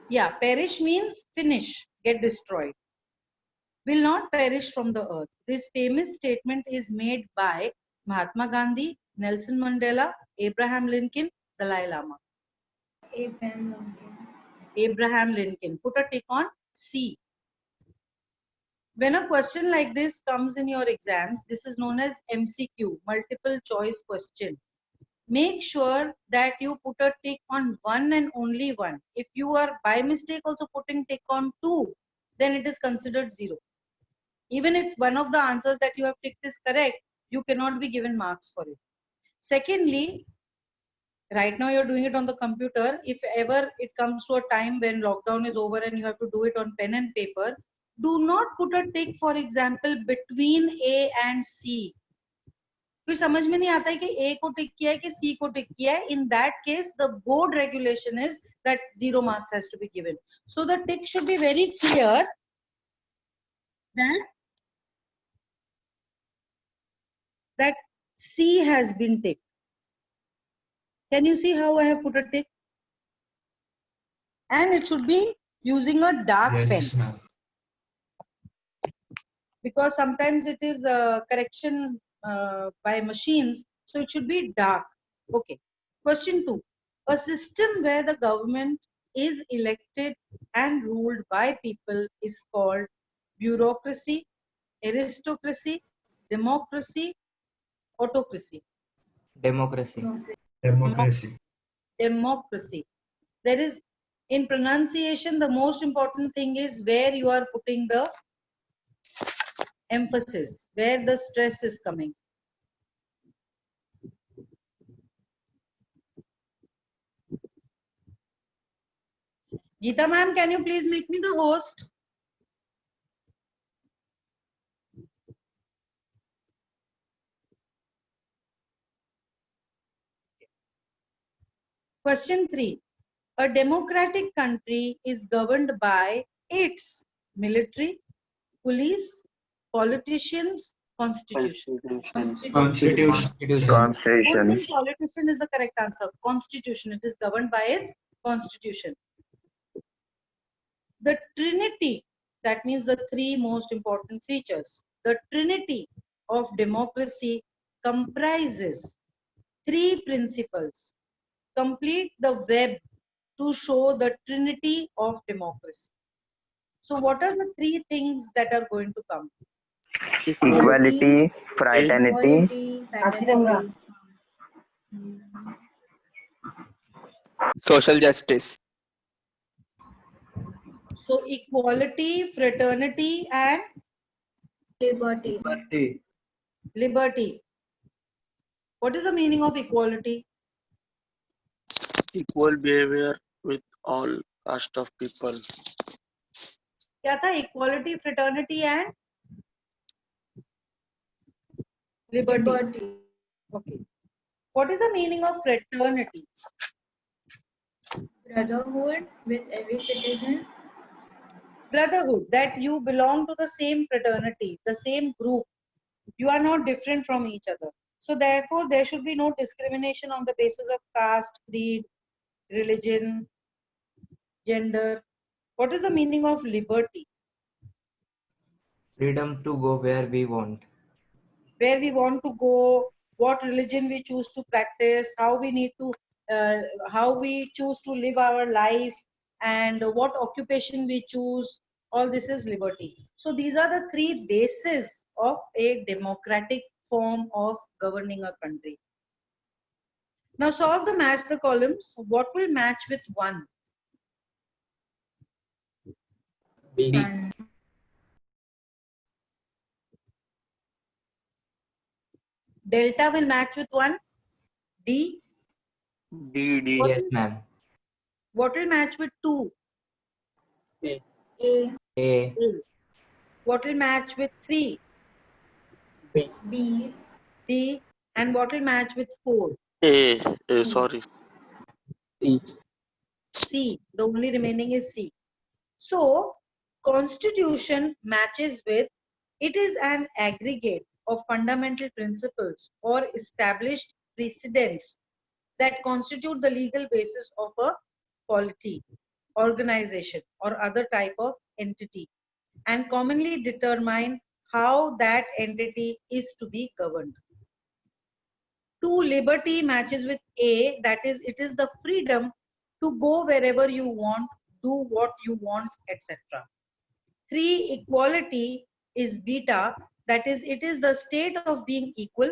Yeah, perish means finish, get destroyed. Will not perish from the earth. This famous statement is made by Mahatma Gandhi, Nelson Mandela, Abraham Lincoln, Dalai Lama. Abraham Lincoln. Abraham Lincoln. Put a tick on C. When a question like this comes in your exams, this is known as MCQ, multiple choice question. Make sure that you put a tick on one and only one. If you are by mistake also putting tick on two, then it is considered zero. Even if one of the answers that you have ticked is correct, you cannot be given marks for it. Secondly, right now you're doing it on the computer. If ever it comes to a time when lockdown is over and you have to do it on pen and paper, do not put a tick, for example, between A and C. फिर समझ में नहीं आता है कि A को टिक किया है कि C को टिक किया है. In that case, the board regulation is that 0 marks has to be given. So the tick should be very clear that C has been ticked. Can you see how I have put a tick? And it should be using a dark pen. Because sometimes it is correction by machines, so it should be dark. Okay. Question 2. A system where the government is elected and ruled by people is called bureaucracy, aristocracy, democracy, autocracy. Democracy. Democracy. Democracy. There is, in pronunciation, the most important thing is where you are putting the emphasis, where the stress is coming. Geeta ma'am, can you please make me the host? Question 3. A democratic country is governed by its military, police, politicians, constitution. Constitution. Don't think politician is the correct answer. Constitution. It is governed by its constitution. The trinity, that means the three most important features. The trinity of democracy comprises three principles. Complete the web to show the trinity of democracy. So what are the three things that are going to come? Equality, fraternity, Social justice. So equality, fraternity and Liberty. liberty. What is the meaning of equality? Equal behavior with all caste of people. क्या था? Equality, fraternity and liberty. Okay. What is the meaning of fraternity? Brotherhood with every citizen. Brotherhood, that you belong to the same fraternity, the same group. You are not different from each other. So therefore, there should be no discrimination on the basis of caste, creed, religion, gender. What is the meaning of liberty? Freedom to go where we want. Where we want to go, what religion we choose to practice, how we need to, how we choose to live our life, and what occupation we choose. All this is liberty. So these are the three bases of a democratic form of governing a country. Now solve the match the columns. What will match with 1? B. Delta will match with 1. D. D. Yes, ma'am. What will match with 2? A. What will match with 3? B. B. And what will match with 4? A. Sorry. C. The only remaining is C. So, constitution matches with, it is an aggregate of fundamental principles or established precedents that constitute the legal basis of a polity. organization, or other type of entity, and commonly determine how that entity is to be governed. 2, liberty matches with A, that is, it is the freedom to go wherever you want, do what you want, etc. 3, equality is beta, that is, it is the state of being equal,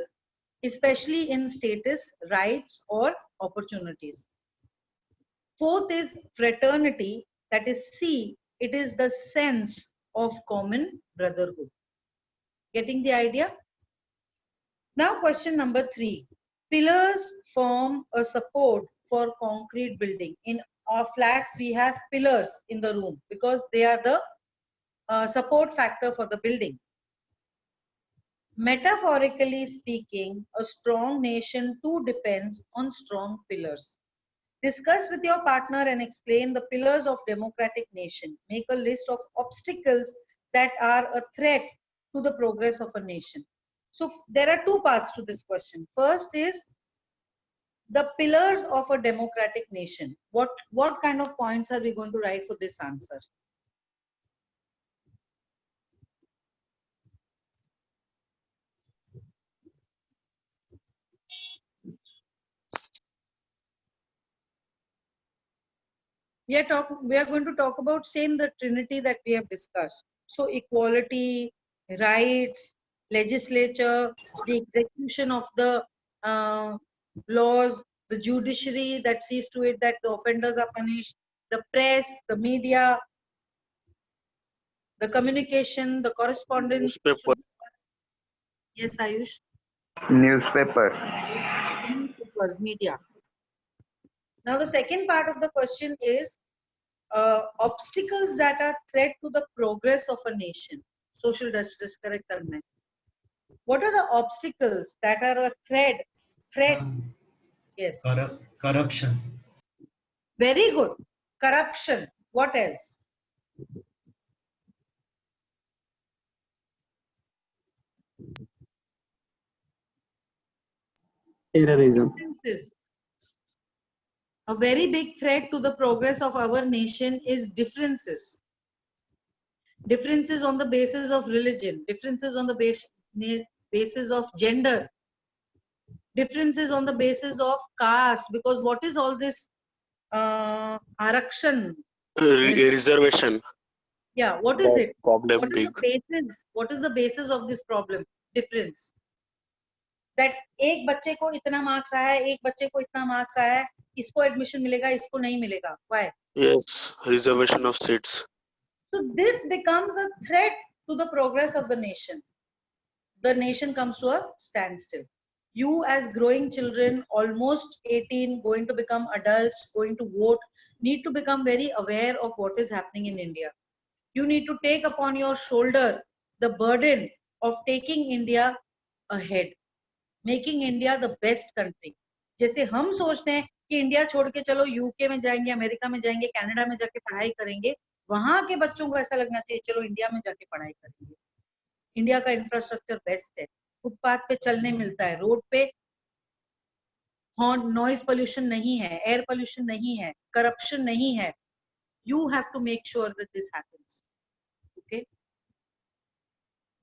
especially in status, rights, or opportunities. 4th is fraternity, that is C, it is the sense of common brotherhood. Getting the idea? Now question number 3. Pillars form a support for concrete building. In our flats, we have pillars in the room because they are the support factor for the building. Metaphorically speaking, a strong nation too depends on strong pillars. Discuss with your partner and explain the pillars of democratic nation. Make a list of obstacles that are a threat to the progress of a nation. So there are 2 parts to this question. First is the pillars of a democratic nation. What kind of points are we going to write for this answer? We are going to talk about same the trinity that we have discussed. So equality, rights, legislature, the execution of the laws, the judiciary that sees to it that the offenders are punished, the press, the media, the communication, the correspondence. Newspaper. Yes, Ayush. Newspaper. Newspapers, media. Now the second part of the question is obstacles that are threat to the progress of a nation. Social justice, correct, Tanmay? What are the obstacles that are a threat? Yes. Corruption. Very good. Corruption. What else? Terrorism. Differences. A very big threat to the progress of our nation is differences. Differences on the basis of religion, differences on the basis of gender, differences on the basis of caste, because what is all this arakshan? Reservation. Yeah, what is it? Problem What is big. the basis? What is the basis of this problem? Difference. That एक बच्चे को इतना marks आया है, एक बच्चे को इतना मार्क्स आया है, इसको एडमिशन मिलेगा, इसको नहीं मिलेगा. Why? Yes, reservation of seats. So this becomes a threat to the progress of the nation. The nation comes to a standstill. You as growing children, almost 18, going to become adults, going to vote, need to become very aware of what is happening in India. You need to take upon your shoulder the burden of taking India ahead, making India the best country. जैसे हम सोचते हैं कि India छोड़ के चलो UK में जाएंगे, अमेरिका में जाएंगे, कनाडा में जाके पढ़ाई करेंगे, वहां के बच्चों को ऐसा लगना चाहिए चलो इंडिया में जाके पढ़ाई करेंगे. इंडिया का इंफ्रास्ट्रक्चर बेस्ट है, फुटपाथ पे चलने मिलता है, रोड पे नॉइज पोल्यूशन नहीं है, एयर पोल्यूशन नहीं है, करप्शन नहीं है. You have to make sure that this happens. Okay.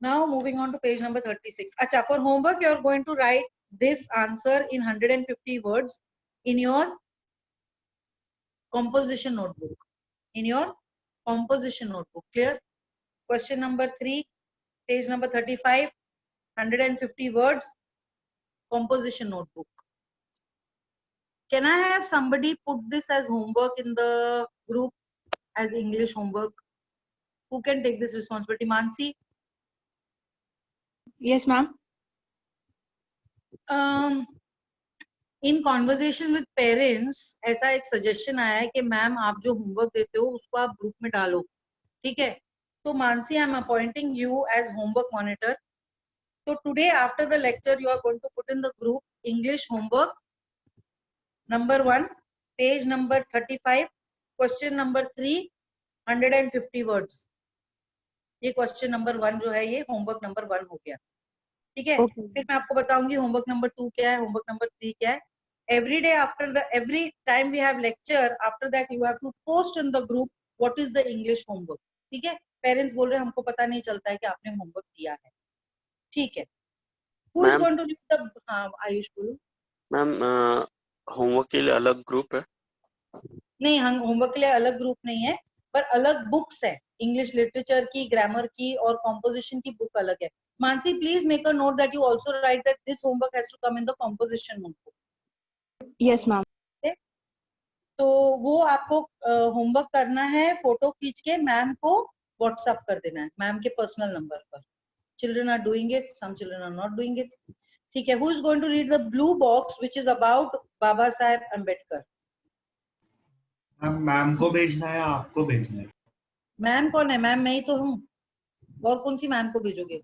Now moving on to page number 36. Acha, for homework you are going to write this answer in 150 words in your composition notebook. In your composition notebook. Clear? Question number 3, page number 35, 150 words, composition notebook. Can I have somebody put this as homework in the group as English homework? Who can take this responsibility? Mansi? Yes, ma'am. In conversation with parents, ऐसा एक suggestion आया है कि ma'am आप जो homework देते हो उसको आप group में डालो, ठीक है? तो Mansi, I am appointing you as homework monitor. So today after the lecture you are going to put in the group English homework number 1, page number 35, question number 3, 150 words. ये क्वेश्चन नंबर 1 जो है ये homework number 1 हो गया, ठीक है? फिर मैं आपको बताऊंगी होमवर्क नंबर 2 क्या है, होमवर्क नंबर 3 क्या है. every day every time we have lecture, after that you have to post in the group what is the English homework. ठीक है, पेरेंट्स बोल रहे हैं हमको पता नहीं चलता है कि आपने होमवर्क दिया है. ठीक है, who is ma'am going to lead the हाँ आयुष बोलो. मैम होमवर्क के लिए अलग ग्रुप है. नहीं, हम होमवर्क के लिए अलग ग्रुप नहीं है, पर अलग बुक्स है. इंग्लिश लिटरेचर की, ग्रामर की और कॉम्पोजिशन की बुक अलग है. Mansi, please make a note that you also write that this homework has to come in the composition notebook. Yes ma'am. तो वो आपको होमवर्क करना है, फोटो खींच के मैम को व्हाट्सएप कर देना है, मैम के पर्सनल नंबर पर. Children are doing it, some children are not doing it. ठीक है, who is going to read the blue box which is about Baba Saheb Ambedkar. Ma'am को भेजना है, आपको भेजना है? मैम कौन है? मैम मैं ही तो हूँ, और कौन सी मैम को भेजोगे?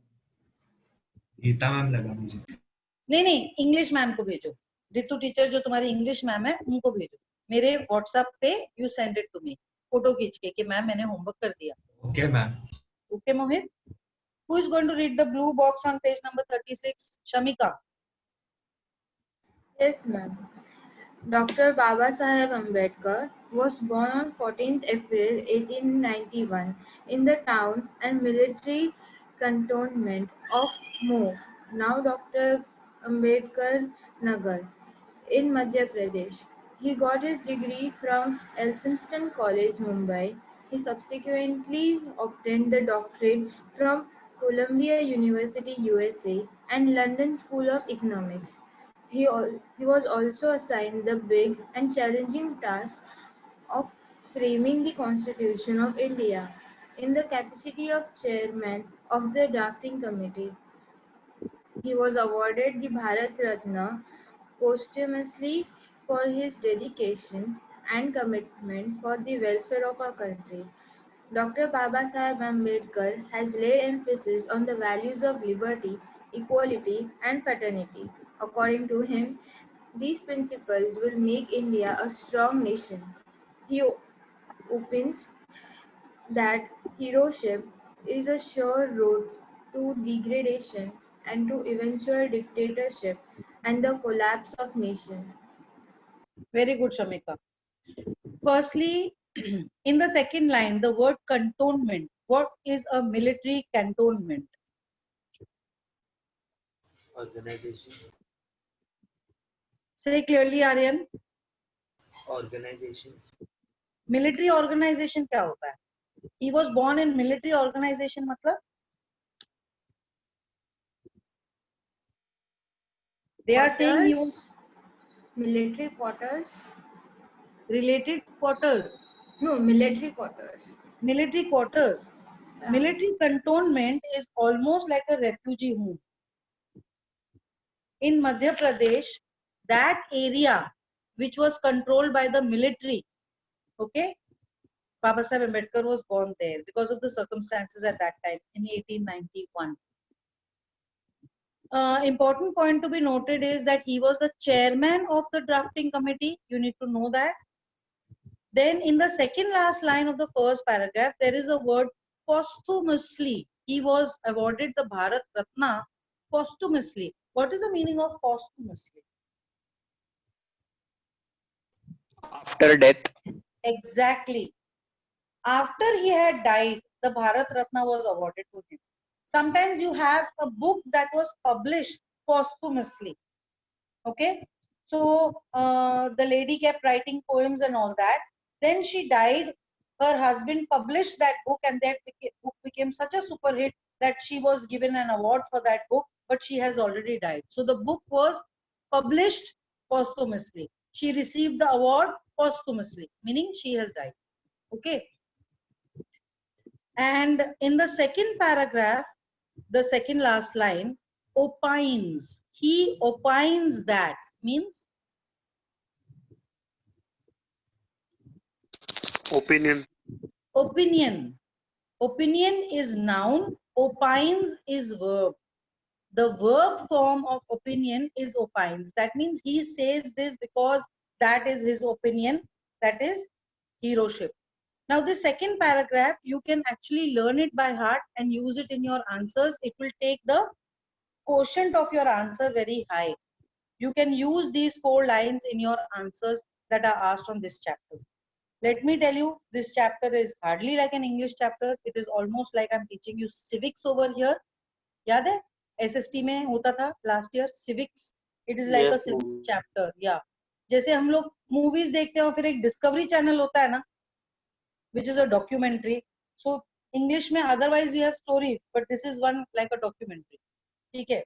गीता मैम लगा मुझे. नहीं, इंग्लिश मैम को भेजो. रितु टीचर जो तुम्हारी इंग्लिश मैम है उनको भेजो. मेरे व्हाट्सएप पे you send it to me, photo खींच के कि मैम मैंने होमवर्क कर दिया. Okay ma'am. Okay Mohit. Who is going to read the blue box on page number 36? Shamika. Yes, ma'am. Dr. Baba Saheb Ambedkar was born on 14th April 1891 in the town and military cantonment of Mo, now Dr. Ambedkar Nagar, in Madhya Pradesh. He got his degree from Elphinstone College, Mumbai. He subsequently obtained the doctorate from Columbia University, USA, and London School of Economics. He was also assigned the big and challenging task of framing the Constitution of India in the capacity of chairman of the drafting committee. He was awarded the Bharat Ratna posthumously for his dedication and commitment for the welfare of our country. Dr. Baba Saheb Ambedkar has laid emphasis on the values of liberty, equality, and fraternity. According to him, these principles will make India a strong nation. He opines that heroship is a sure road to degradation and to eventual dictatorship and the collapse of nation. Very good, Shamika. Firstly, in the second line, the word cantonment. What is a military cantonment? Organization. Say clearly, Aryan. Organization. Military organization क्या होता है? He was born in military organization मतलब? They are saying he was Military quarters. related quarters. No, military quarters. Military quarters. Yeah. Military cantonment is almost like a refugee home. In Madhya Pradesh, that area which was controlled by the military, okay, Baba Saheb Ambedkar was born there because of the circumstances at that time in 1891. Important point to be noted is that he was the chairman of the drafting committee. You need to know that. Then in the second last line of the first paragraph, there is a word posthumously. He was awarded the Bharat Ratna posthumously. What is the meaning of posthumously? After death. Exactly. After he had died, the Bharat Ratna was awarded to him. Sometimes you have a book that was published posthumously. Okay. So the lady kept writing poems and all that. Then she died. Her husband published that book, and that book became such a super hit that she was given an award for that book, but she has already died. So the book was published posthumously. She received the award posthumously, meaning she has died. Okay. And in the second paragraph, the second last line, opines. He opines that means Opinion. opinion. Opinion is noun, opines is verb. The verb form of opinion is opines. That means he says this because that is his opinion, that is heroship. Now the second paragraph, you can actually learn it by heart and use it in your answers. It will take the quotient of your answer very high. You can use these 4 lines in your answers that are asked on this chapter. Let me tell you, this chapter is hardly like an English chapter. It is almost like I'm teaching you civics over here. याद है SST में होता था last year civics. It is like a Yes, civics ma'am. chapter. Yeah. जैसे हम लोग movies देखते हैं और फिर एक Discovery Channel होता है ना, which is a documentary. So English में otherwise we have stories, but this is one like a documentary. ठीक है.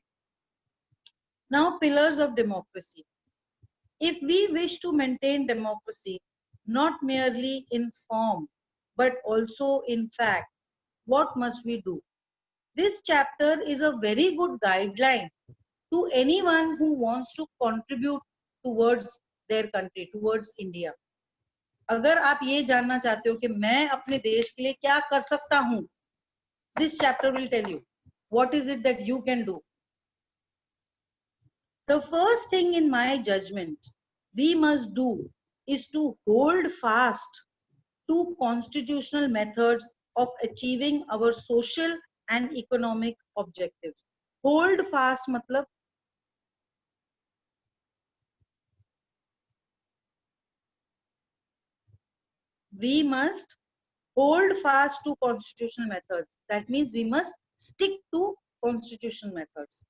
Now pillars of democracy. If we wish to maintain democracy, not merely in form, but also in fact, what must we do? This chapter is a very good guideline to anyone who wants to contribute towards their country, towards India. अगर आप ये जानना चाहते हो कि मैं अपने देश के लिए क्या कर सकता हूँ, this chapter will tell you what is it that you can do. The first thing in my judgment we must do is to hold fast to constitutional methods of achieving our social and economic objectives. Hold fast matlab we must hold fast to constitutional methods. That means we must stick to constitutional methods.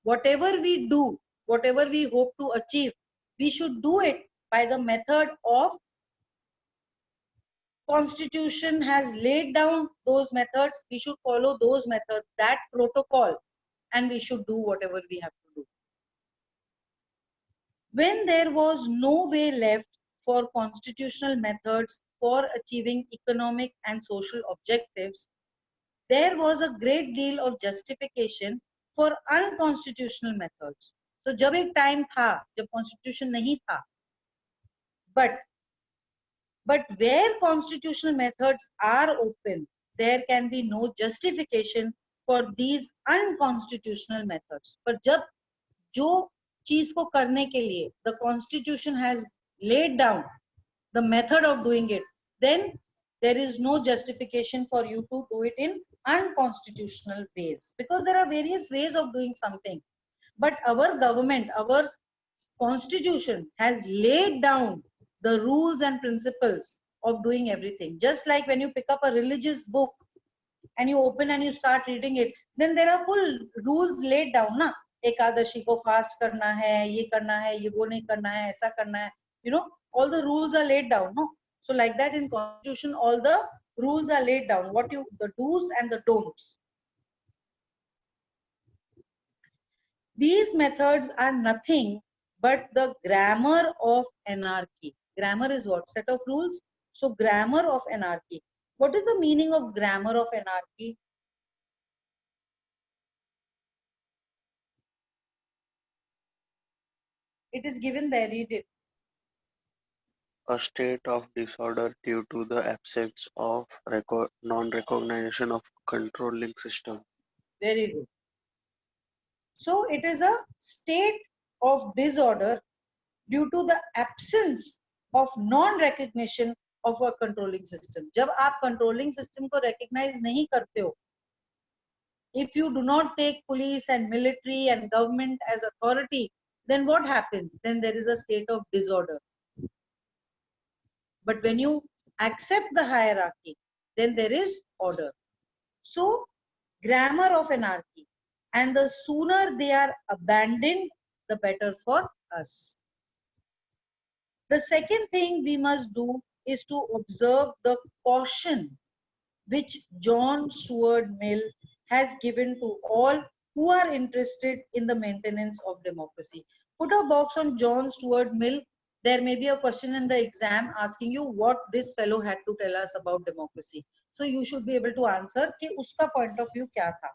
Whatever we do, whatever we hope to achieve, we should do it by the method of Constitution has laid down those methods. We should follow those methods, that protocol, and we should do whatever we have to do. When there was no way left for constitutional methods for achieving economic and social objectives, there was a great deal of justification for unconstitutional methods. So जब एक time था जब constitution नहीं था, but where constitutional methods are open, there can be no justification for these unconstitutional methods. पर जब जो चीज को करने के लिए the constitution has laid down the method of doing it, then there is no justification for you to do it in unconstitutional ways, because there are various ways of doing something. But our government, our constitution has laid down the rules and principles of doing everything. Just like when you pick up a religious book and you open and you start reading it, then there are full rules laid down na. Ekadashi को fast करना है, ये करना है, ये वो नहीं करना है, ऐसा करना है, you know, all the rules are laid down, no? So like that in constitution all the rules are laid down, what you, the do's and the don'ts. These methods are nothing but the grammar of anarchy. Grammar is what? Set of rules. So grammar of anarchy. What is the meaning of grammar of anarchy? It is given there, read it. A state of disorder due to the absence of non-recognition of controlling system. Very good. So it is a state of disorder due to the absence of non-recognition of a controlling system. जब आप controlling system को recognize नहीं करते हो, if you do not take police and military and government as authority, then what happens? Then there is a state of disorder. But when you accept the hierarchy, then there is order. So, grammar of anarchy, and the sooner they are abandoned, the better for us. The second thing we must do is to observe the caution which John Stuart Mill has given to all who are interested in the maintenance of democracy. Put a box on John Stuart Mill. There may be a question in the exam asking you what this fellow had to tell us about democracy. So you should be able to answer कि उसका point of view क्या था.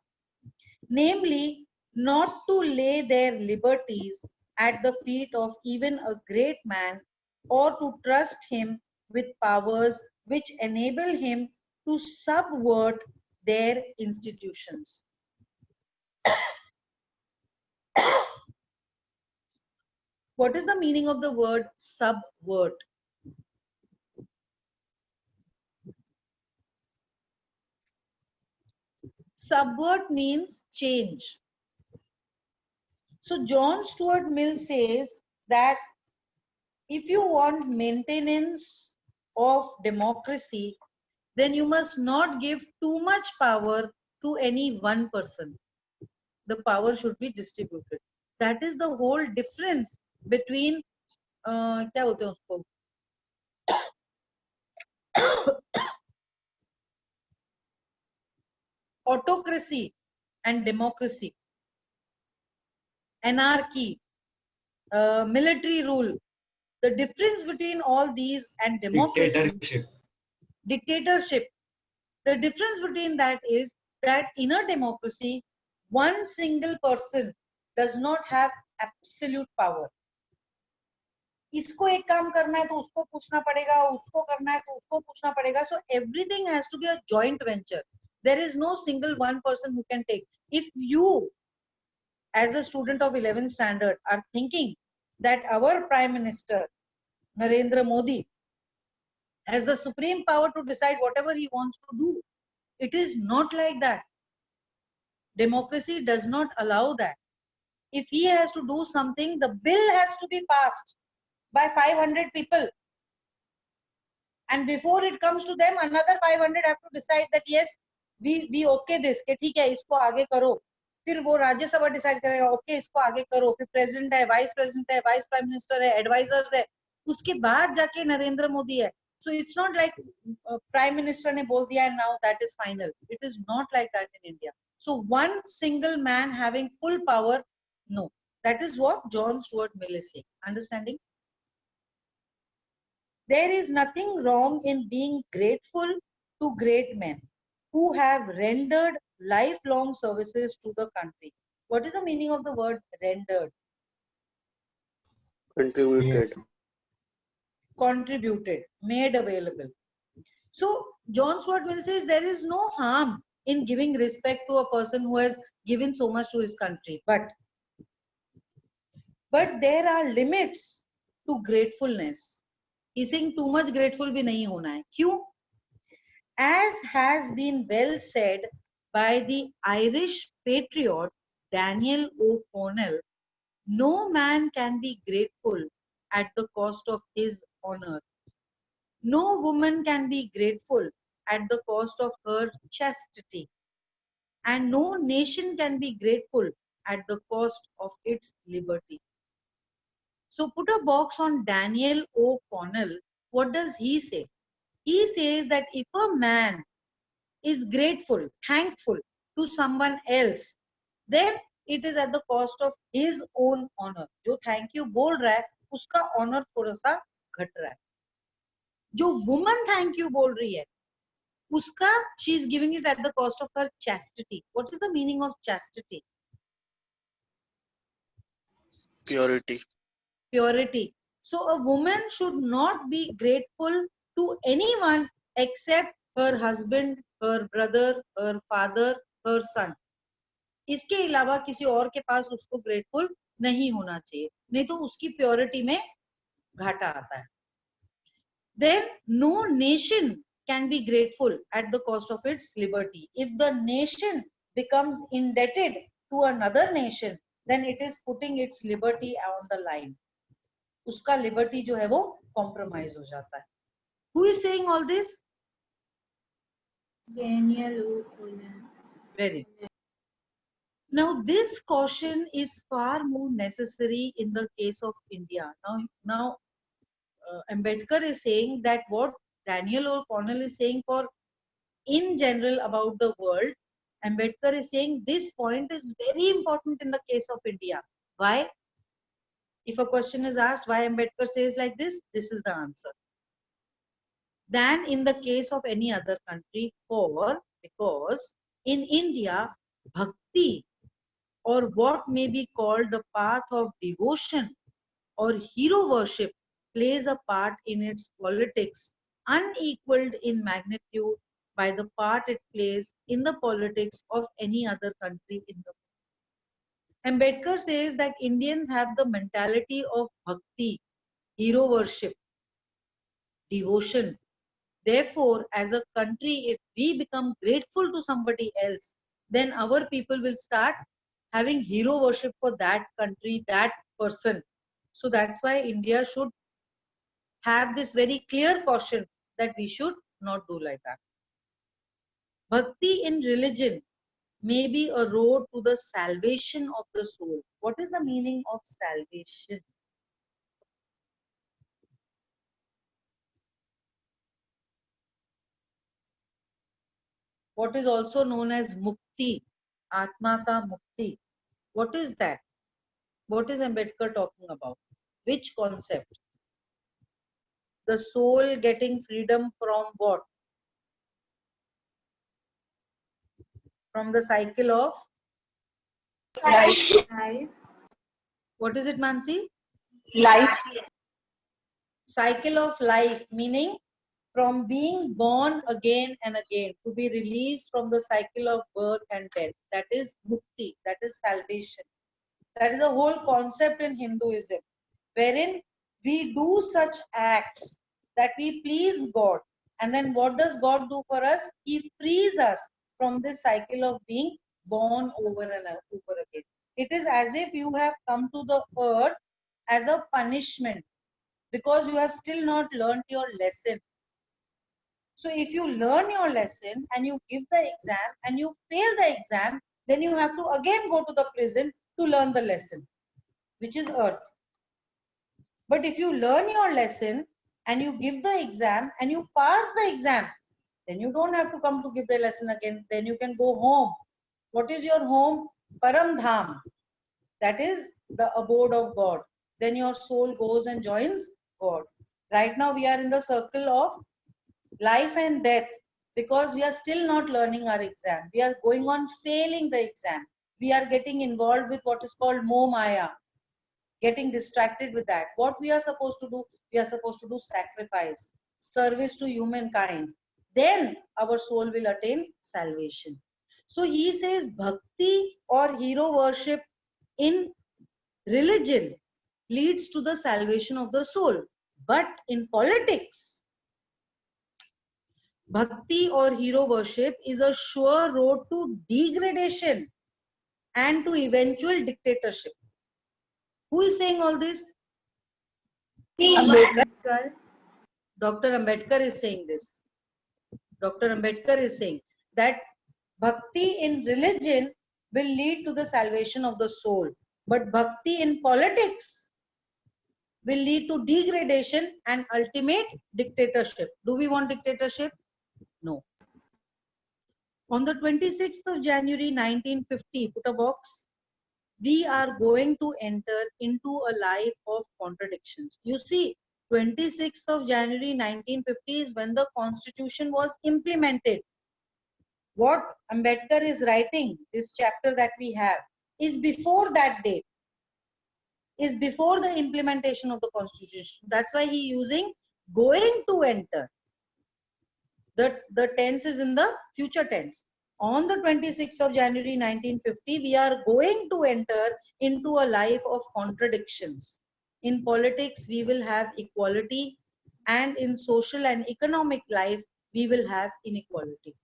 Namely, not to lay their liberties at the feet of even a great man, or to trust him with powers which enable him to subvert their institutions. What is the meaning of the word subvert? Subvert means change. So John Stuart Mill says that if you want maintenance of democracy, then you must not give too much power to any one person. The power should be distributed. That is the whole difference between क्या बोलते हैं उसको autocracy and democracy, anarchy, military rule. The difference between all these and democracy, dictatorship, the difference between that is that in a democracy, one single person does not have absolute power. इसको एक काम करना है तो उसको पूछना पड़ेगा, उसको करना है तो उसको पूछना पड़ेगा. So everything has to be a joint venture. There is no single one person who can take. If you, as a student of 11th standard, are thinking that our Prime Minister, Narendra Modi, has the supreme power to decide whatever he wants to do, it is not like that. Democracy does not allow that. If he has to do something, the bill has to be passed by 500 people. And before it comes to them, another 500 have to decide that yes, we okay this, कि ठीक है इसको आगे करो. फिर वो Rajya Sabha decide करेगा, okay इसको आगे करो. फिर प्रेसिडेंट है, वाइस प्राइम मिनिस्टर है, एडवाइजर्स है. उसके बाद जाके नरेंद्र मोदी है. So it's not like prime minister ने बोल दिया and now that is final. It is not like that in India. So one single man having full power, no. That is what John Stuart Mill is saying. Understanding? There is nothing wrong in being grateful to great men who have rendered lifelong services to the country. What is the meaning of the word rendered? Contributed. Contributed, made available. So John Stuart Mill says there is no harm in giving respect to a person who has given so much to his country, but there are limits to gratefulness. He's saying too much grateful भी नहीं होना है. क्यों? As has been well said by the Irish patriot Daniel O'Connell, no man can be grateful at the cost of his honor. No woman can be grateful at the cost of her chastity. And no nation can be grateful at the cost of its liberty. So put a box on Daniel O'Connell. What does he say? He says that if a man is grateful, thankful to someone else, then it is at the cost of his own honor. जो thank you बोल रहा है, उसका honor थोड़ा सा घट रहा है. जो woman thank you बोल रही है, उसका she is giving it at the cost of her chastity. What is the meaning of chastity? Purity. Purity. So a woman should not be grateful to anyone except her husband, her brother, her father, her son. इसके अलावा किसी और के पास उसको grateful नहीं होना चाहिए, नहीं तो उसकी purity में घाटा आता है. Then no nation can be grateful at the cost of its liberty. If the nation becomes indebted to another nation, then it is putting its liberty on the line. उसका liberty जो है वो compromise हो जाता है. Who is saying all this? Daniel O'Connell. Very good. Now this caution is far more necessary in the case of India. Now Ambedkar is saying that what Daniel O'Connell is saying for in general about the world, Ambedkar is saying this point is very important in the case of India. Why? If a question is asked why Ambedkar says like this is the answer. Than in the case of any other country, because in India, bhakti, or what may be called the path of devotion or hero worship, plays a part in its politics unequaled in magnitude by the part it plays in the politics of any other country in the world. Ambedkar says that Indians have the mentality of bhakti, hero worship, devotion. Therefore, as a country, if we become grateful to somebody else, then our people will start having hero worship for that country, that person. So that's why India should have this very clear caution that we should not do like that. Bhakti in religion may be a road to the salvation of the soul. What is the meaning of salvation? What is also known as mukti, Atma ka mukti. What is that? What is Ambedkar talking about? Which concept? The soul getting freedom from what? From the cycle of Life. what is it, Mansi? Life. Cycle of life, meaning from being born again and again to be released from the cycle of birth and death. That is mukti, that is salvation. That is a whole concept in Hinduism, wherein we do such acts that we please God. And then what does God do for us? He frees us from this cycle of being born over and over again. It is as if you have come to the earth as a punishment because you have still not learned your lesson. So if you learn your lesson and you give the exam and you fail the exam, then you have to again go to the prison to learn the lesson, which is earth. But if you learn your lesson and you give the exam and you pass the exam, then you don't have to come to give the lesson again. Then you can go home. What is your home? Param Dham. That is the abode of God. Then your soul goes and joins God. Right now we are in the circle of life and death because we are still not learning our exam. We are going on failing the exam. We are getting involved with what is called Moh Maya, getting distracted with that. What we are supposed to do? We are supposed to do sacrifice, service to humankind. Then our soul will attain salvation. So he says bhakti or hero worship in religion leads to the salvation of the soul. But in politics, bhakti or hero worship is a sure road to degradation and to eventual dictatorship. Who is saying all this? Ambedkar. Dr. Ambedkar is saying this. Dr. Ambedkar is saying that bhakti in religion will lead to the salvation of the soul, but bhakti in politics will lead to degradation and ultimate dictatorship. Do we want dictatorship? No. On the 26th of January 1950, put a box, we are going to enter into a life of contradictions. You see, 26th of January 1950 is when the constitution was implemented. What Ambedkar is writing, this chapter that we have, is before that date, is before the implementation of the constitution. That's why he using going to enter. The tense is in the future tense. On the 26th of January 1950, we are going to enter into a life of contradictions. In politics, we will have equality, and in social and economic life, we will have inequality.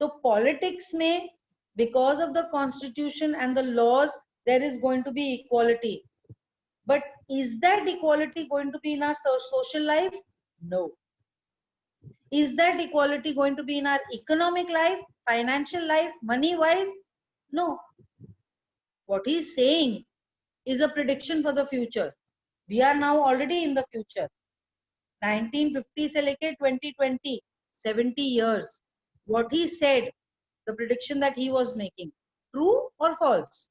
So politics may, because of the constitution and the laws, there is going to be equality. But is that equality going to be in our social life? No. Is that equality going to be in our economic life, financial life, money wise? No. What he's saying is a prediction for the future. We are now already in the future. 1950 se leke 2020, 70 years. What he said, the prediction that he was making, true or false?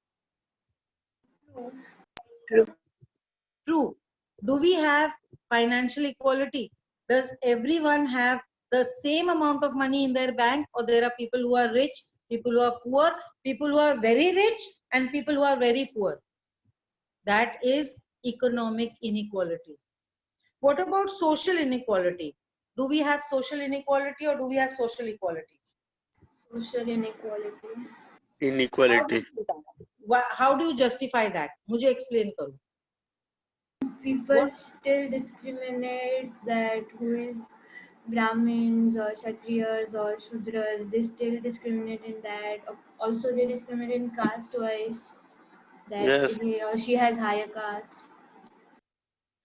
True. Do we have financial equality? Does everyone have the same amount of money in their bank, or there are people who are rich, people who are poor, people who are very rich, and people who are very poor? That is economic inequality. What about social inequality? Do we have social inequality or do we have social equality? Social inequality. Inequality. How do you justify that? मुझे explain करो. People still discriminate that who is Brahmins or Kshatriyas or Shudras. They still discriminate in that. Also, they discriminate in caste wise. that Yes. he or she has higher caste.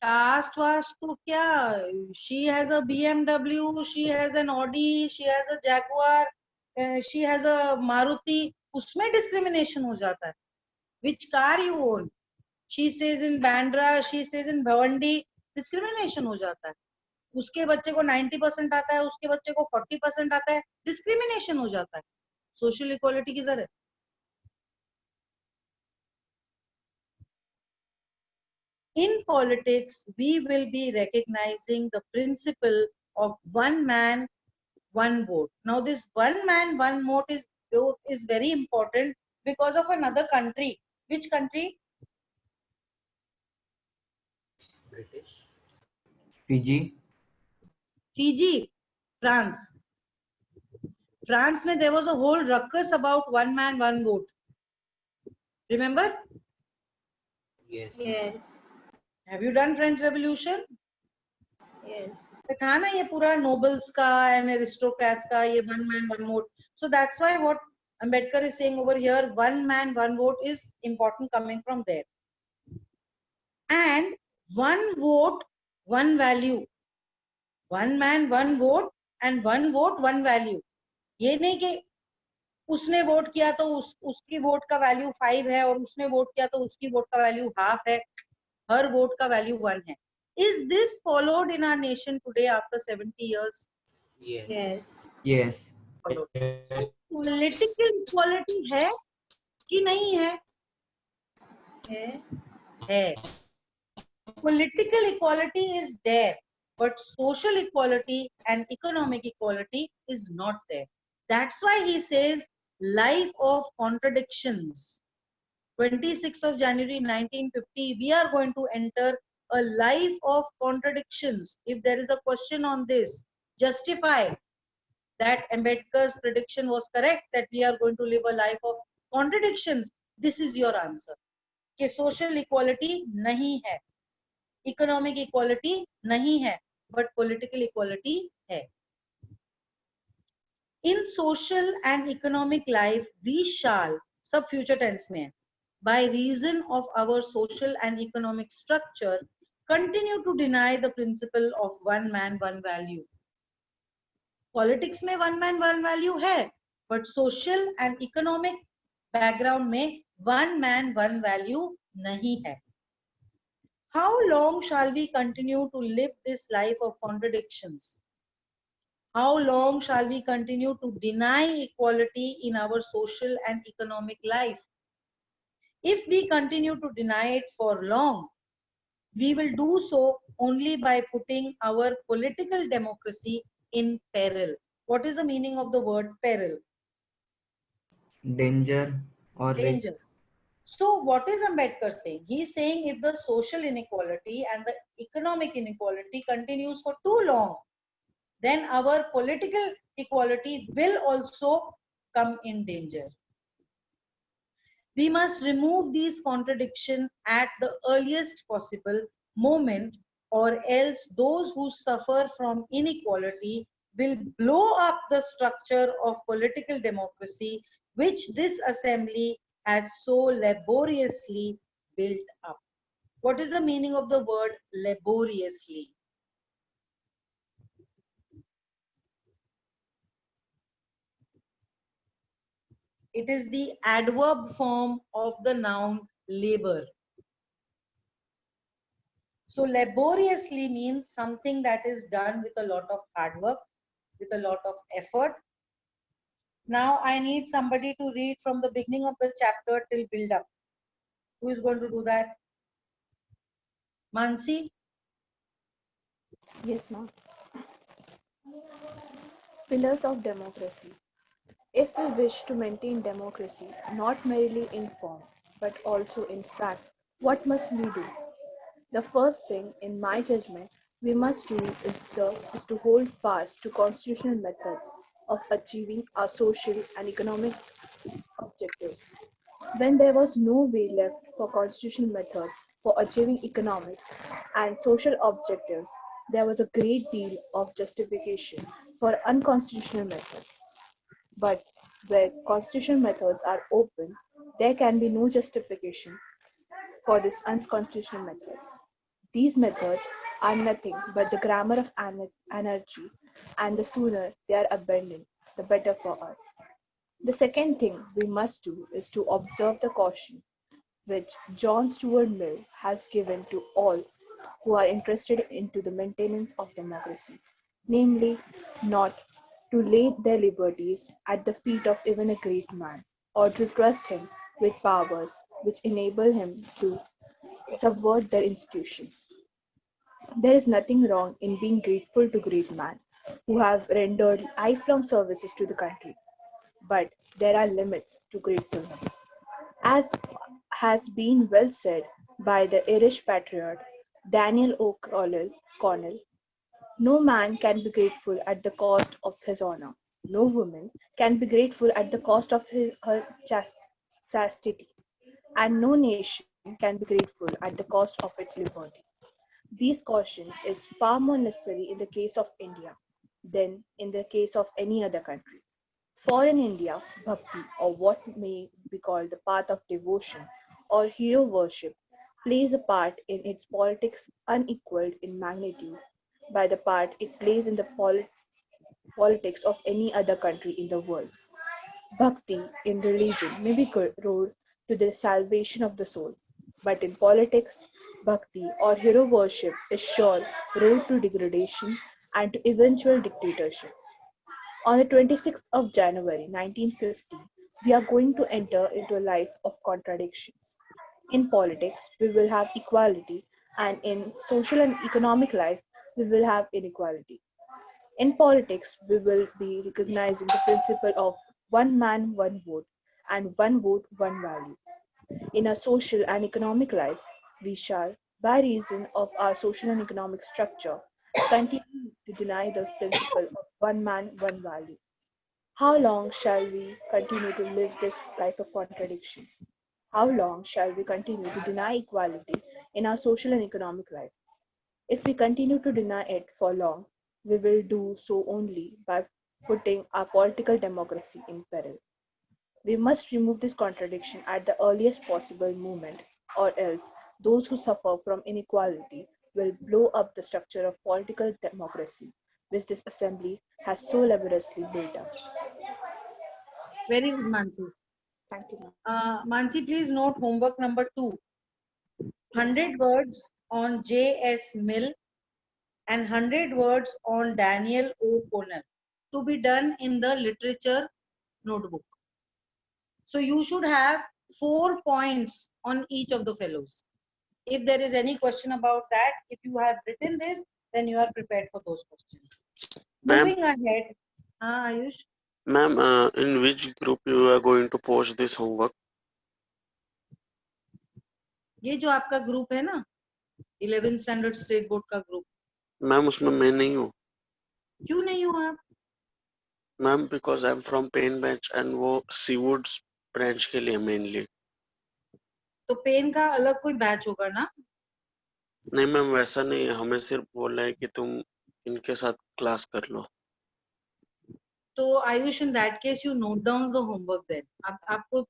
Caste वास्ट तो क्या, she has a BMW, she has an Audi, she has a Jaguar, she has a Maruti, उसमें discrimination हो जाता है. Which car you own? She stays in Bandra, she stays in Bhavandi, discrimination हो जाता है. उसके बच्चे को 90% आता है, उसके बच्चे को 40% आता है, डिस्क्रिमिनेशन हो जाता है. सोशल इक्वालिटी किधर है? In politics, we will be recognizing the principle of one man, one vote. Now, this one man, one vote is very important because of another country. Which country? British. Fiji. Fiji, France. France में there was a whole ruckus about one man, one vote. Remember? Yes. Yes. Have you done French Revolution? Yes. तो था ना ये पूरा nobles का and aristocrats का ये one man, one vote. So that's why what Ambedkar is saying over here, one man, one vote is important coming from there. And one vote, one value. One man, one vote and one vote, one value. ये नहीं कि उसने vote किया तो उसकी vote का value 5 है और उसने वोट किया तो उसकी वोट का वैल्यू हाफ है. हर वोट का वैल्यू 1 है. Is this followed in our nation today after 70 years? Yes. Yes. Yes. Followed. Political equality है कि नहीं है? है. Political equality is there, but social equality and economic equality is not there. That's why he says life of contradictions. 26th of January 1950, we are going to enter a life of contradictions. If there is a question on this, justify that Ambedkar's prediction was correct, that we are going to live a life of contradictions. This is your answer. कि social equality नहीं है, economic equality नहीं है, but political equality है. In social and economic life, we shall, सब future tense में है, by reason of our social and economic structure, continue to deny the principle of one man, one value. Politics में one man, one value है, but social and economic background में one man, one value नहीं है. How long shall we continue to live this life of contradictions? How long shall we continue to deny equality in our social and economic life? If we continue to deny it for long, we will do so only by putting our political democracy in peril. What is the meaning of the word peril? Danger or risk. Danger. So what is Ambedkar saying? He is saying if the social inequality and the economic inequality continues for too long, then our political equality will also come in danger. We must remove these contradictions at the earliest possible moment, or else those who suffer from inequality will blow up the structure of political democracy which this assembly has so laboriously built up. What is the meaning of the word laboriously? It is the adverb form of the noun labor. So laboriously means something that is done with a lot of hard work, with a lot of effort. Now I need somebody to read from the beginning of the chapter till build up. Who is going to do that? Mansi? Yes, ma'am. Pillars of democracy. If we wish to maintain democracy, not merely in form, but also in fact, what must we do? The first thing, in my judgment, we must do is to hold fast to constitutional methods of achieving our social and economic objectives. When there was no way left for constitutional methods for achieving economic and social objectives, there was a great deal of justification for unconstitutional methods. But where constitutional methods are open, there can be no justification for these unconstitutional methods. These methods are nothing but the grammar of anarchy, and the sooner they are abandoned, the better for us. The second thing we must do is to observe the caution which John Stuart Mill has given to all who are interested into the maintenance of democracy, namely, not to lay their liberties at the feet of even a great man, or to trust him with powers which enable him to subvert their institutions. There is nothing wrong in being grateful to great men who have rendered lifelong services to the country, but there are limits to gratefulness. As has been well said by the Irish patriot Daniel O'Connell, no man can be grateful at the cost of his honor. No woman can be grateful at the cost of her chastity. And no nation can be grateful at the cost of its liberty. This caution is far more necessary in the case of India than in the case of any other country. For in India, bhakti, or what may be called the path of devotion or hero worship, plays a part in its politics unequaled in magnitude by the part it plays in the politics of any other country in the world. Bhakti in religion may be road to the salvation of the soul, but in politics, bhakti or hero worship is sure road to degradation and to eventual dictatorship. On the 26th of January 1950, we are going to enter into a life of contradictions. In politics, we will have equality, and in social and economic life, we will have inequality. In politics, we will be recognizing the principle of one man, one vote, and one vote, one value. In our social and economic life, we shall, by reason of our social and economic structure, continue to deny the principle of one man, one value. How long shall we continue to live this life of contradictions? How long shall we continue to deny equality in our social and economic life? If we continue to deny it for long, we will do so only by putting our political democracy in peril. We must remove this contradiction at the earliest possible moment, or else those who suffer from inequality will blow up the structure of political democracy, which this assembly has so laboriously built up. Very good, Mansi. Thank you, ma'am. Mansi, please note homework number 2. 100 words on J.S. Mill and 100 words on Daniel O'Connell to be done in the literature notebook. So you should have 4 points on each of the fellows. If there is any question about that, if you have written this, then you are prepared for those questions. Ma'am, Moving ahead, Ayush, ma'am, in which group you are going to post this homework? ये जो आपका group है ना 11th standard state board का group, ma'am उसमें मैं नहीं हूँ क्यों नहीं हो आप? Ma'am, because I am from Pen bench and वो सीवुड्स ब्रांच के लिए मेनली. तो पेन का अलग कोई बैच होगा ना? नहीं मैम, वैसा नहीं है, हमें सिर्फ बोला है कि तुम इनके साथ क्लास कर लो. तो Ayush, in that case you note down the homework then. आपको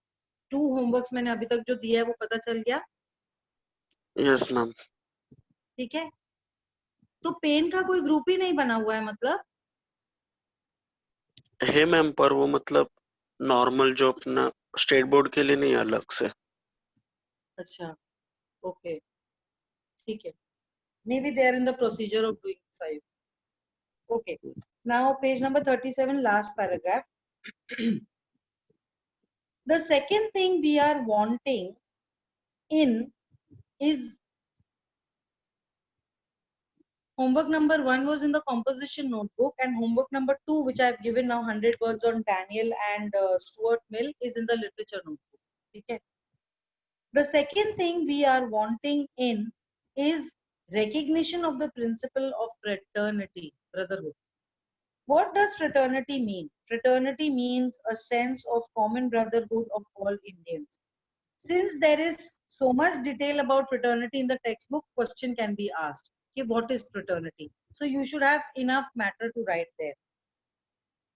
2 होमवर्क्स मैंने अभी तक जो दिया है वो पता चल गया? Yes ma'am. ठीक है, तो पेन का कोई ग्रुप ही नहीं बना हुआ है मतलब? है मैम, पर वो मतलब नॉर्मल जो अपना स्टेट बोर्ड के लिए नहीं, अलग से. अच्छा, ओके, ठीक है. Maybe they are in the procedure of doing sieve. Okay, now page number 37, last paragraph. The second thing we are wanting in is homework number 1 was in the composition notebook, and homework number 2, which I have given now, 100 words on Daniel and Stuart Mill, is in the literature notebook. Okay. The second thing we are wanting in is recognition of the principle of fraternity, brotherhood. What does fraternity mean? Fraternity means a sense of common brotherhood of all Indians. Since there is so much detail about fraternity in the textbook, question can be asked. Okay, what is fraternity? So you should have enough matter to write there.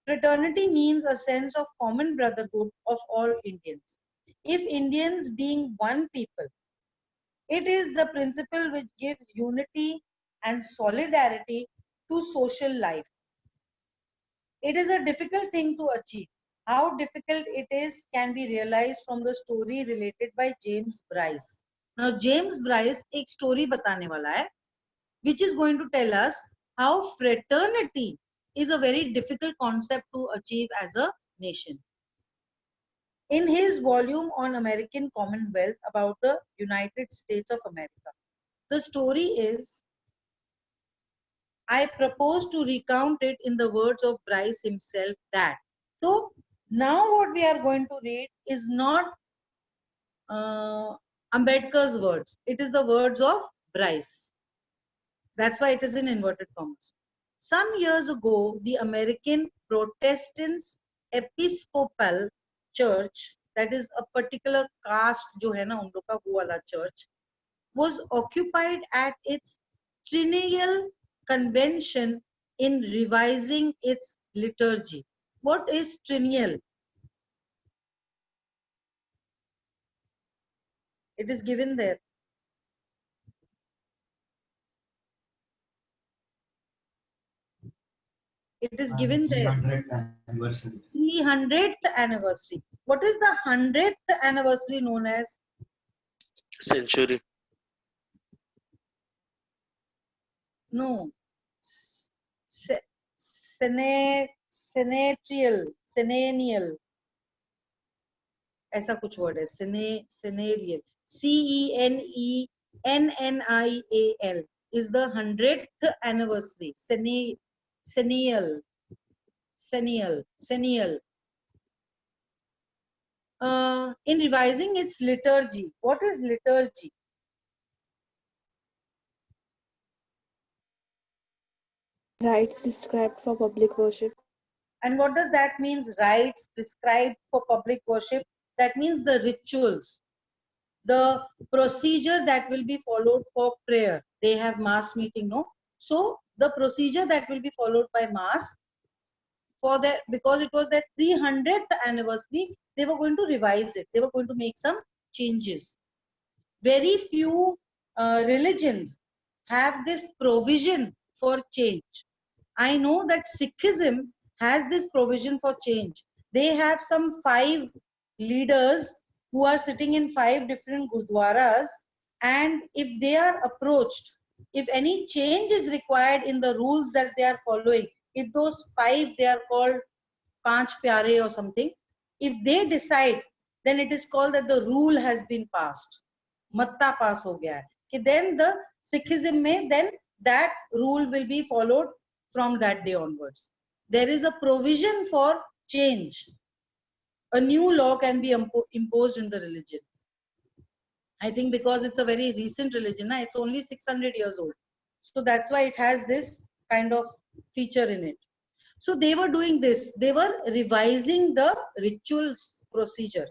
Fraternity means a sense of common brotherhood of all Indians. If Indians being one people It is the principle which gives unity and solidarity to social life. It is a difficult thing to achieve. How difficult it is can be realized from the story related by James Bryce. Now, James Bryce एक story बताने वाला है, which is going to tell us how fraternity is a very difficult concept to achieve as a nation. In his volume on American Commonwealth about the United States of America, the story is, I propose to recount it in the words of Bryce himself that. So now what we are going to read is not Ambedkar's words. It is the words of Bryce. That's why it is in inverted commas. Some years ago, the American Protestant Episcopal Church, that is a particular caste जो है ना उन लोग का वो वाला church, was occupied at its triennial convention in revising its liturgy. What is triennial? It is given there. It is given there. 300th anniversary. 300th anniversary. What is the 100th anniversary known as? Century. No. Centennial. ऐसा कुछ word है. Centennial. CENENNIAL is the 100th anniversary. Centennial. In revising its liturgy. What is liturgy? Rites described for public worship. And what does that mean? Rites prescribed for public worship. That means the rituals, the procedure that will be followed for prayer. They have mass meeting, no? So the procedure that will be followed by mass for that, because it was their 300th anniversary, they were going to revise it. They were going to make some changes. Very few religions have this provision for change. I know that Sikhism has this provision for change. They have some 5 leaders who are sitting in 5 different gurdwaras, and if they are approached, if any change is required in the rules that they are following, if those 5, they are called Panch Pyare or something, if they decide, then it is called that the rule has been passed. Matta pass ho gaya hai. Then the Sikhism mein, then that rule will be followed from that day onwards. There is a provision for change. A new law can be imposed in the religion. I think because it's a very recent religion, it's only 600 years old. So that's why it has this kind of feature in it. So they were doing this. They were revising the rituals procedure.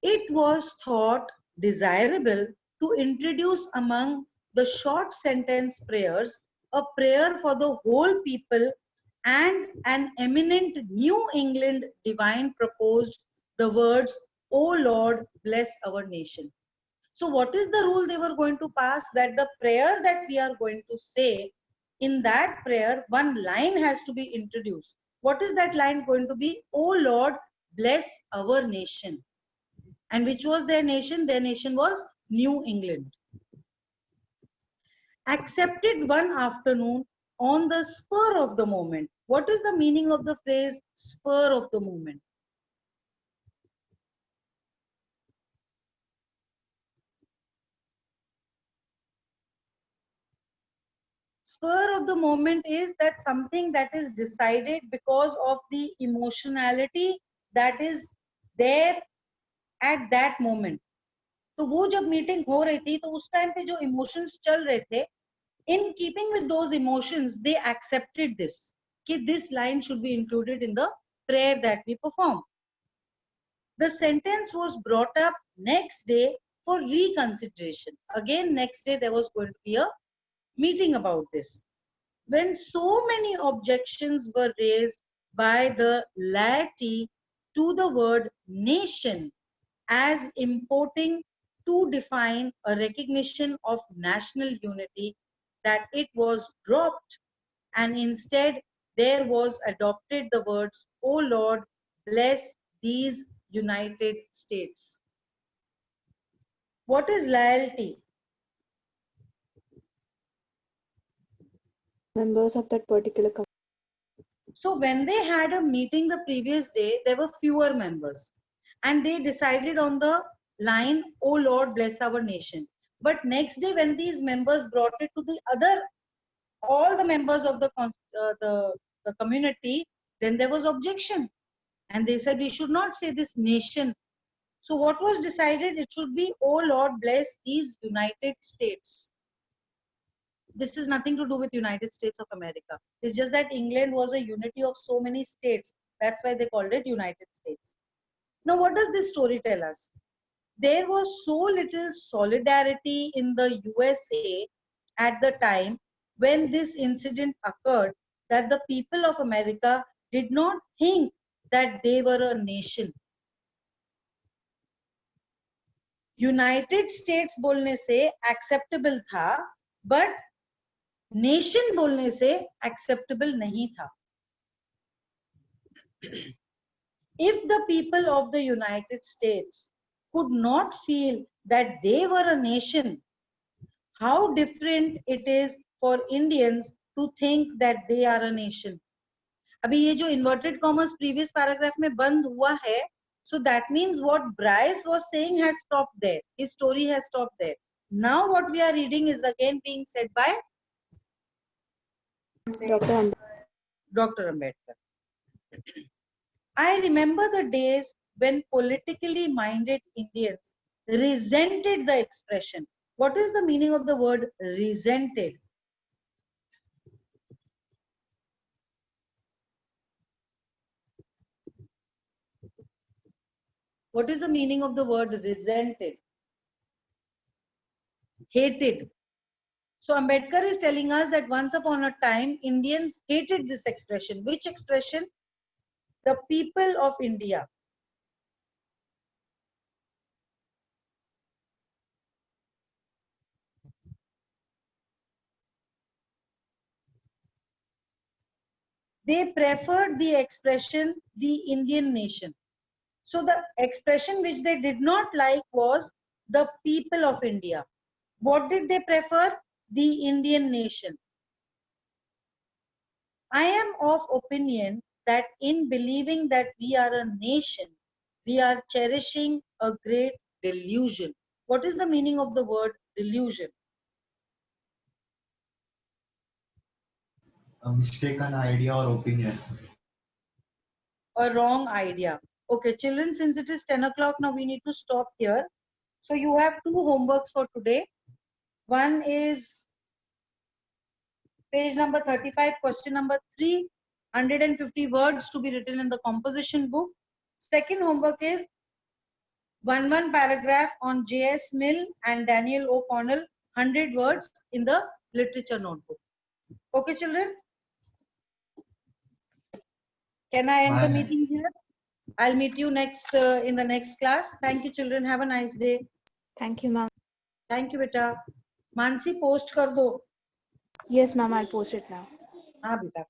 It was thought desirable to introduce among the short sentence prayers a prayer for the whole people, and an eminent New England divine proposed the words, "O Lord, bless our nation." So what is the rule they were going to pass? That the prayer that we are going to say, in that prayer, one line has to be introduced. What is that line going to be? "O Lord, bless our nation." And which was their nation? Their nation was New England. Accepted one afternoon on the spur of the moment. What is the meaning of the phrase spur of the moment? Spur of the moment is that something that is decided because of the emotionality that is there at that moment. तो वो जब meeting हो रही थी तो उस time पे जो इमोशंस चल रहे थे, in keeping with those emotions, they accepted this, कि this line should be included in the prayer that we perform. The sentence was brought up next day for reconsideration. Again, next day there was going to be a meeting about this. When so many objections were raised by the laity to the word nation as importing to define a recognition of national unity, that it was dropped, and instead there was adopted the words, "O Lord, bless these United States." What is loyalty? Members of that particular community. So when they had a meeting the previous day, there were fewer members, and they decided on the line, "Oh Lord, bless our nation." But next day, when these members brought it to the other, all the members of the community, then there was objection, and they said we should not say this nation. So what was decided? It should be, "Oh Lord, bless these United States." This is nothing to do with United States of America. It's just that England was a unity of so many states. That's why they called it United States. Now, what does this story tell us? There was so little solidarity in the USA at the time when this incident occurred, that the people of America did not think that they were a nation. United States बोलने से acceptable था, but nation बोलने से acceptable नहीं था. If the people of the United States could not feel that they were a nation, how different it is for Indians to think that they are a nation. अभी ये जो inverted commas previous paragraph में बंद हुआ है, so that means what Bryce was saying has stopped there. His story has stopped there. Now what we are reading is again being said by Dr. Ambedkar. I remember the days when politically minded Indians resented the expression. What is the meaning of the word resented? What is the meaning of the word resented? Hated. So Ambedkar is telling us that once upon a time, Indians hated this expression. Which expression? The people of India. They preferred the expression the Indian nation. So the expression which they did not like was the people of India. What did they prefer? The Indian nation. I am of opinion that in believing that we are a nation, we are cherishing a great delusion. What is the meaning of the word delusion? A mistaken idea or opinion. A wrong idea. Okay, children, since it is 10 o'clock now, we need to stop here. So you have two homeworks for today. One is page number 35, question number 350 words to be written in the composition book. Second homework is one paragraph on J.S. Mill and Daniel O'Connell, 100 words in the literature notebook. Okay, children? Can I end the meeting here? I'll meet you next in the next class. Thank you, children. Have a nice day. Thank you, ma'am. Thank you, beta. Mansi, post kar do. Yes, ma'am, I'll post it now. हाँ बेटा.